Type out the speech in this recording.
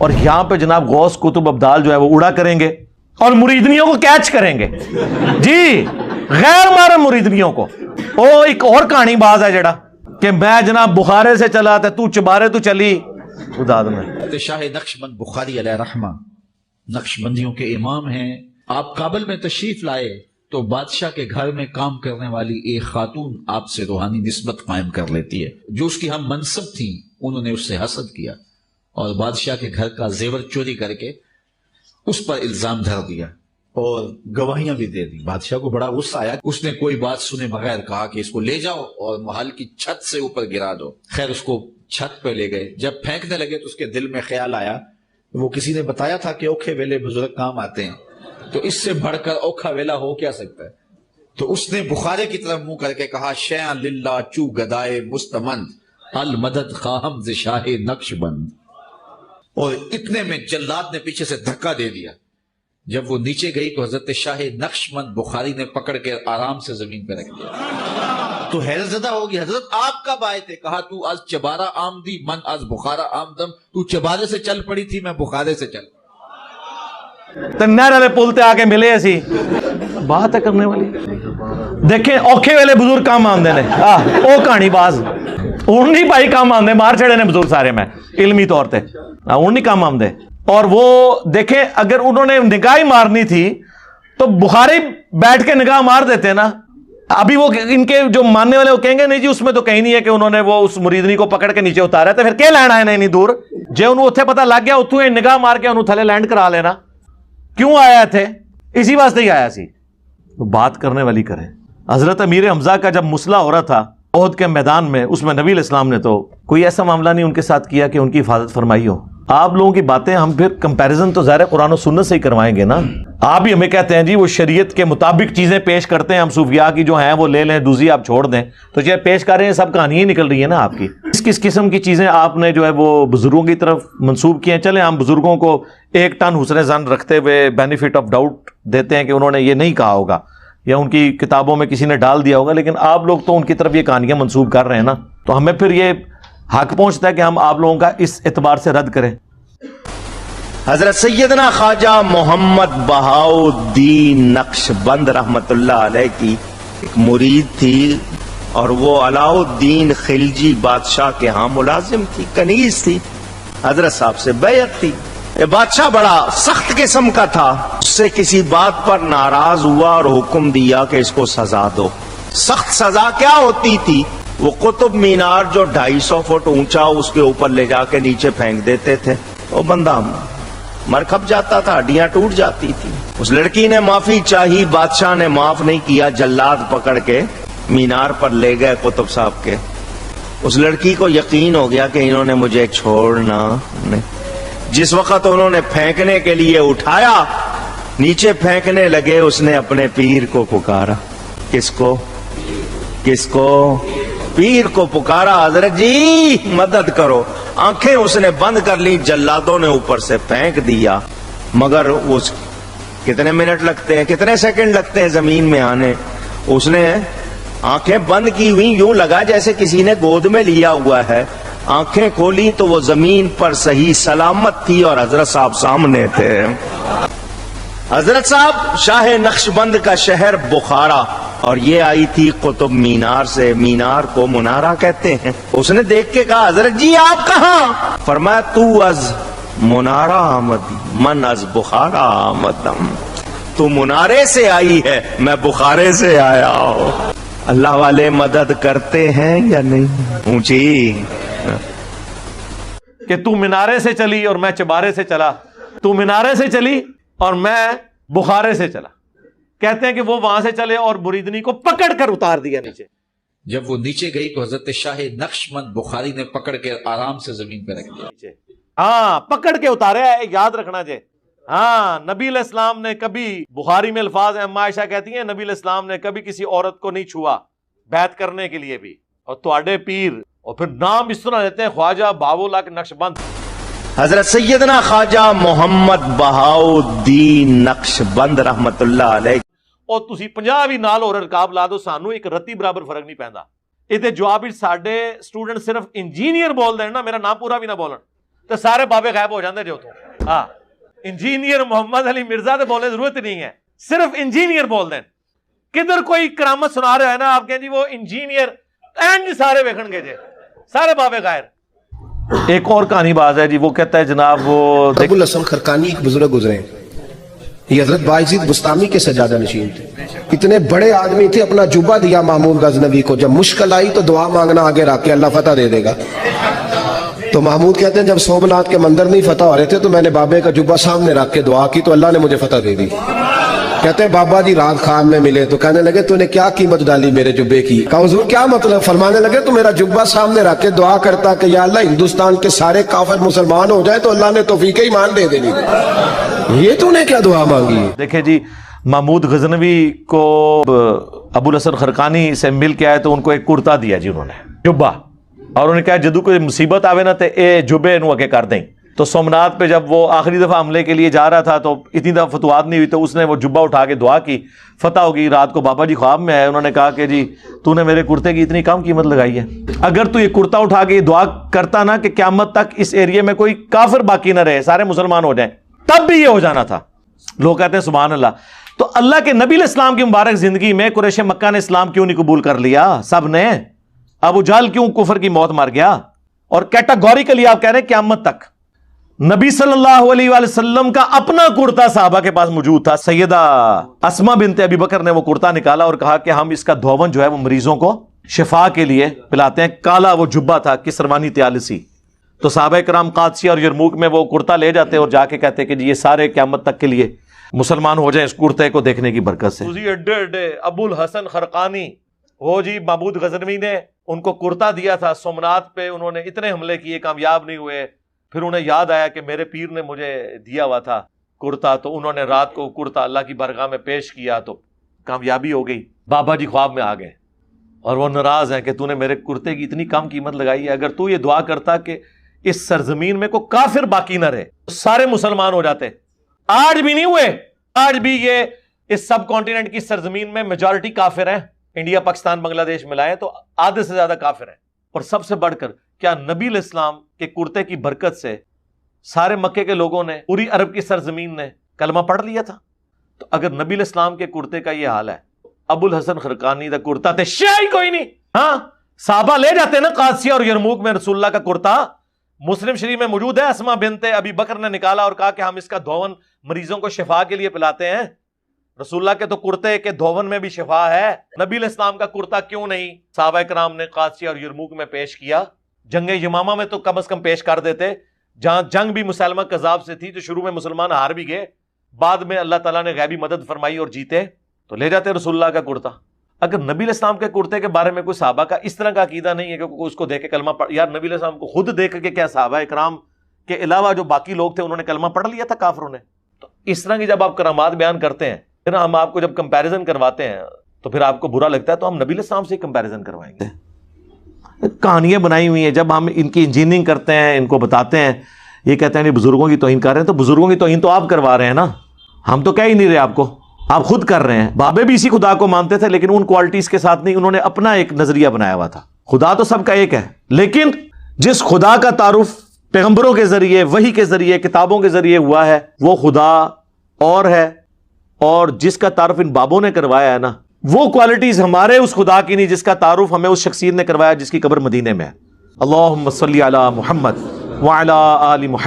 اور یہاں پہ جناب غوث قطب ابدال جو ہے وہ اڑا کریں گے اور مریدنیوں کو کیچ کریں گے جی، غیر محرم مریدنیوں کو. وہ ایک اور کہانی باز ہے جڑا کہ میں جناب بخارے سے چلا تھا، تو چبارے تو چلی خدا میں. شاہ نقشبند بخاری علیہ رحمہ نقشبندیوں کے امام ہیں. آپ کابل میں تشریف لائے تو بادشاہ کے گھر میں کام کرنے والی ایک خاتون آپ سے روحانی نسبت قائم کر لیتی ہے. جو اس کی ہم منصب تھیں انہوں نے اس سے حسد کیا اور بادشاہ کے گھر کا زیور چوری کر کے اس پر الزام دھر دیا اور گواہیاں بھی دے دی. بادشاہ کو بڑا غصہ آیا. اس نے کوئی بات سنے بغیر کہا کہ اس کو لے جاؤ اور محل کی چھت سے اوپر گرا دو. خیر اس کو چھت پہ لے گئے. جب پھینکنے لگے تو اس کے دل میں خیال آیا، وہ کسی نے بتایا تھا کہ اوکھے ویلے بزرگ کام آتے ہیں، تو اس سے بڑھ کر اوکھا ویلا ہو کیا سکتا ہے. تو اس نے بخارے کی طرف منہ کر کے کہا، شیئا للہ چو گدائے مستمند المدد خواہم ز شاہ نقش بند. اور اتنے میں جلاد نے پیچھے سے دھکا دے دیا. جب وہ نیچے گئی تو حضرت شاہ نقشبند بخاری نے پکڑ کے آرام سے زمین پہ رکھ دیا. تو حیرت زدہ ہوگی، حضرت آپ کب آئے تھے؟ کہا تو از چبارہ آمدی من از بخارا آمدم. تو چبارے سے چل پڑی تھی، میں بخارے سے چل. تو نہر والے پل تے آ کے ملے اسی بات ہے کرنے والی. دیکھیں اوکھے ویلے بزرگ کام آمدے نے، او کہانی باز ہوں نہیں بھائی کام آمدے، مار چڑے نے بزرگ سارے میں علمی طور تے ہوں نہیں کام آمدے. اور وہ دیکھیں اگر انہوں نے نگاہ ہی مارنی تھی تو بخاری بیٹھ کے نگاہ مار دیتے نا. ابھی وہ ان کے جو ماننے والے وہ کہیں گے نہیں جی اس میں تو کہیں نہیں ہے کہ انہوں نے وہ اس مریدنی کو پکڑ کے نیچے اتارا تھا، پھر کیا لینا ہے نہیں دور جے انہوں اتنے پتہ لگ گیا اتوں نگاہ مار کے انہوں تھلے لینڈ کرا لینا. کیوں آیا تھے؟ اسی واسطے ہی آیا سی. تو بات کرنے والی کریں. حضرت امیر حمزہ کا جب مسئلہ ہو رہا تھا احد کے میدان میں، اس میں نبی علیہ السلام نے تو کوئی ایسا معاملہ نہیں ان کے ساتھ کیا کہ ان کی حفاظت فرمائی ہو. آپ لوگوں کی باتیں ہم پھر کمپیریزن تو ظاہر قرآن و سنت سے ہی کروائیں گے نا. آپ ہی ہمیں کہتے ہیں جی وہ شریعت کے مطابق چیزیں پیش کرتے ہیں، ہم صوفیاء کی جو ہیں وہ لے لیں، دوسری آپ چھوڑ دیں. تو جو پیش کر رہے ہیں سب کہانیاں نکل رہی ہیں نا آپ کی. کس قسم کی چیزیں آپ نے جو ہے وہ بزرگوں کی طرف منسوب کی ہیں. چلیں ہم بزرگوں کو ایک ٹن حسن ظن رکھتے ہوئے بینیفٹ آف ڈاؤٹ دیتے ہیں کہ انہوں نے یہ نہیں کہا ہوگا یا ان کی کتابوں میں کسی نے ڈال دیا ہوگا، لیکن آپ لوگ تو ان کی طرف یہ کہانیاں منسوب کر رہے ہیں نا. تو ہمیں پھر یہ حق پہنچتا ہے کہ ہم آپ لوگوں کا اس اعتبار سے رد کریں. حضرت سیدنا خواجہ محمد بہاؤالدین نقشبند رحمت اللہ علیہ کی ایک مرید تھی اور وہ علاء الدین خلجی بادشاہ کے ہاں ملازم تھی، کنیز تھی. حضرت صاحب سے بیعت تھی. یہ بادشاہ بڑا سخت قسم کا تھا، اس سے کسی بات پر ناراض ہوا اور حکم دیا کہ اس کو سزا دو. سخت سزا کیا ہوتی تھی؟ وہ قطب مینار جو 250 فٹ اونچا اس کے اوپر لے جا کے نیچے پھینک دیتے تھے. وہ بندہ مر کھپ جاتا تھا، ہڈیاں ٹوٹ جاتی تھی. اس لڑکی نے معافی چاہی، بادشاہ نے معاف نہیں کیا. جلاد پکڑ کے مینار پر لے گئے قطب صاحب کے. اس لڑکی کو یقین ہو گیا کہ انہوں نے مجھے چھوڑنا نہیں. جس وقت انہوں نے پھینکنے کے لیے اٹھایا، نیچے پھینکنے لگے، اس نے اپنے پیر کو پکارا. کس کو؟ کس کو؟ پیر کو پکارا، حضرت جی مدد کرو. آنکھیں اس نے بند کر لی، جلادوں نے اوپر سے پھینک دیا. مگر اس کتنے منٹ لگتے ہیں، کتنے سیکنڈ لگتے ہیں زمین میں آنے. اس نے آنکھیں بند کی ہوئی، یوں لگا جیسے کسی نے گود میں لیا ہوا ہے. آنکھیں کھولی تو وہ زمین پر صحیح سلامت تھی اور حضرت صاحب سامنے تھے. حضرت صاحب شاہ نقشبند کا شہر بخارا، اور یہ آئی تھی قطب مینار سے. مینار کو منارہ کہتے ہیں. اس نے دیکھ کے کہا، حضرت جی آپ کہاں؟ فرمایا تو از منارہ آمدی من از بخارا آمدم. تو منارے سے آئی ہے، میں بخارے سے آیا ہوں. اللہ والے مدد کرتے ہیں یا نہیں؟ اونچی کہ تو مینارے سے چلی اور میں چبارے سے چلا، تو مینارے سے چلی اور میں بخارے سے چلا. کہتے ہیں کہ وہ وہاں سے چلے اور مریدنی کو پکڑ کر اتار دیا نیچے. جب وہ نیچے گئی تو حضرت شاہ نقشبند بخاری نے پکڑ کے آرام سے زمین پہ رکھ دیا. ہاں پکڑ کے اتارے، یاد رکھنا جے. ہاں نبی علیہ السلام نے کبھی، بخاری میں الفاظ ہیں، اما عائشہ کہتی ہیں نبی علیہ السلام نے کبھی کسی عورت کو نہیں چھوا بیعت کرنے کے لیے بھی. اور تواڈے پیر، اور پھر نام اس طرح دیتے ہیں خواجہ بہاؤالحق نقشبند. حضرت سیدنا خواجہ محمد بہاؤالدین نقشبند رحمت اللہ علیہ. اور تسی 50 بھی نال اور رکاب لا دو، سانو ایک رتی برابر فرق نہیں پیندا. یہ جواب ساڈے اسٹوڈنٹ صرف انجینئر بول دین نا، میرا نام پورا بھی نہ بولن، تو سارے بابے غائب ہو جاندے جو تو ہاں انجینئر محمد علی مرزا تو بولنے ضرورت نہیں ہے, صرف انجینئر بول دیں. کدھر کوئی کرامت سنا رہا ہے نا آپ کہیں جی وہ انجینئر اینج سارے ویکھن گے جی سارے بابے غائر. ایک اور کہانی باز ہے جی, وہ کہتا ہے جناب وہ ابو الحسن خرقانی ایک بزرگ گزرے ہیں, یہ حضرت باعزید بستامی کے سجادہ نشین تھے, اتنے بڑے آدمی تھے, اپنا جبہ دیا محمود غزنوی کو, جب مشکل آئی تو دعا مانگنا آگے رکھ کے اللہ فتح دے دے گا. تو محمود کہتے ہیں جب سومناتھ کے مندر نہیں فتح ہو رہے تھے تو میں نے بابے کا جبہ سامنے رکھ کے دعا کی تو اللہ نے مجھے فتح دے دی. کہتے ہیں بابا جی رات خواب میں ملے تو کہنے لگے تو نے کیا قیمت ڈالی میرے جبے کی؟ کہا حضور کیا مطلب؟ فرمانے لگے تو میرا جبہ سامنے رکھ کے دعا کرتا کہ یا اللہ ہندوستان کے سارے کافر مسلمان ہو جائے تو اللہ نے توفیق ایمان دے دینی. یہ تو نے کیا دعا مانگی ہے؟ دیکھیں جی محمود غزنوی کو ابو الحسن خرقانی سے مل کے آئے تو ان کو ایک کرتا دیا جی انہوں نے جبہ, اور انہوں نے کہا جدو کوئی مصیبت آوے نا تے اے جبے نو اگے کر دیں. تو سومناتھ پہ جب وہ آخری دفعہ حملے کے لیے جا رہا تھا تو اتنی دفعہ فتوحات نہیں ہوئی تو اس نے وہ جبہ اٹھا کے دعا کی, فتح ہوگی. رات کو بابا جی خواب میں آئے, انہوں نے کہا کہ جی تو نے میرے کرتے کی اتنی کم قیمت لگائی ہے, اگر تو یہ کرتا اٹھا کے یہ دعا کرتا نا کہ قیامت تک اس ایریے میں کوئی کافر باقی نہ رہے, سارے مسلمان ہو جائیں, تب بھی یہ ہو جانا تھا. لوگ کہتے ہیں سبحان اللہ. تو اللہ کے نبی علیہ السلام کی مبارک زندگی میں قریش مکہ نے اسلام کیوں نہیں قبول کر لیا؟ سب نے. ابو جہل کیوں کفر کی موت مر گیا؟ اور کیٹاگوریکلی آپ کہہ رہے ہیں قیامت تک. نبی صلی اللہ علیہ وآلہ وسلم کا اپنا کرتا صحابہ کے پاس موجود تھا. سیدہ اسما بنت ابی بکر نے وہ کرتا نکالا اور کہا کہ ہم اس کا دھون جو ہے وہ مریضوں کو شفا کے لیے پلاتے ہیں. کالا وہ جبہ تھا کسروانی تیالسی. تو صحابہ کرام قادسیہ اور یرموک میں وہ کرتا لے جاتے اور جا کے کہتے کہ جی یہ سارے قیامت تک کے لیے مسلمان ہو جائیں اس کرتے کو دیکھنے کی برکت سے. ابو الحسن خرقانی وہ جی محمود غزنوی نے ان کو کرتا دیا تھا سومناتھ پہ, انہوں نے اتنے حملے کیے کامیاب نہیں ہوئے. پھر انہیں یاد آیا کہ میرے پیر نے مجھے دیا ہوا تھا کرتا, تو انہوں نے رات کو کرتا اللہ کی بارگاہ میں پیش کیا تو کامیابی ہو گئی. بابا جی خواب میں آ گئے اور وہ ناراض ہیں کہ تو نے میرے کرتے کی اتنی کم قیمت لگائی ہے. اگر تو یہ دعا کرتا کہ اس سرزمین میں کوئی کافر باقی نہ رہے سارے مسلمان ہو جاتے. آج بھی نہیں ہوئے, آج بھی یہ اس سب کانٹیننٹ کی سرزمین میں میجورٹی کافر ہیں. انڈیا پاکستان بنگلہ دیش ملائے تو آدھے سے زیادہ کافر ہیں. اور سب سے بڑھ کر کیا نبی علیہ السلام کے کرتے کی برکت سے سارے مکے کے لوگوں نے, پوری عرب کی سرزمین نے کلمہ پڑھ لیا تھا؟ تو اگر نبی علیہ السلام کے کرتے کا یہ حال ہے, ابو الحسن خرقانی دا کرتا تھے شاہی کوئی نہیں. ہاں صحابہ لے جاتے نا قادسیہ اور یرموک میں رسول اللہ کا کرتا, مسلم شریف میں موجود ہے. اسما بنت ابی بکر نے نکالا اور کہا کہ ہم اس کا دھون مریضوں کو شفا کے لیے پلاتے ہیں. رسول اللہ کے تو کرتے کے دھون میں بھی شفا ہے, نبی علیہ السلام کا کرتا کیوں نہیں صحابہ کرام نے قادسیہ اور یرموک میں پیش کیا؟ جنگ یمامہ میں تو کم از کم پیش کر دیتے, جہاں جنگ بھی مسلمہ کذاب سے تھی تو شروع میں مسلمان ہار بھی گئے, بعد میں اللہ تعالیٰ نے غیبی مدد فرمائی اور جیتے تو لے جاتے رسول اللہ کا کرتا. اگر نبی علیہ السلام کے کرتے کے بارے میں کوئی صحابہ کا اس طرح کا عقیدہ نہیں ہے کہ اس کو دیکھ کے کلمہ پڑھ, یار نبی علیہ السلام کو خود دیکھ کے کیا صحابہ کرام کے علاوہ جو باقی لوگ تھے انہوں نے کلمہ پڑھ لیا تھا کافروں نے؟ تو اس طرح کی جب آپ کرامات بیان کرتے ہیں پھر ہم آپ کو جب کمپیریزن کرواتے ہیں تو پھر آپ کو برا لگتا ہے, تو ہم نبی علیہ السلام سے کمپیریزن کروائیں گے. کہانیاں بنائی ہوئی ہیں, جب ہم ان کی انجینئرنگ کرتے ہیں ان کو بتاتے ہیں یہ کہتے ہیں بزرگوں کی توہین کر رہے ہیں, تو بزرگوں کی توہین تو آپ کروا رہے ہیں نا, ہم تو کہہ ہی نہیں رہے آپ کو, آپ خود کر رہے ہیں. بابے بھی اسی خدا کو مانتے تھے لیکن ان کوالٹیز کے ساتھ نہیں, انہوں نے اپنا ایک نظریہ بنایا ہوا تھا. خدا تو سب کا ایک ہے, لیکن جس خدا کا تعارف پیغمبروں کے ذریعے, وحی کے ذریعے, کتابوں کے ذریعے ہوا ہے وہ خدا اور ہے, اور جس کا تعارف ان بابوں نے کروایا ہے نا وہ کوالٹیز ہمارے اس خدا کی نہیں جس کا تعارف ہمیں اس شخصیت نے کروایا جس کی قبر مدینے میں ہے. اللہم صلی علی محمد وعلی آل محمد.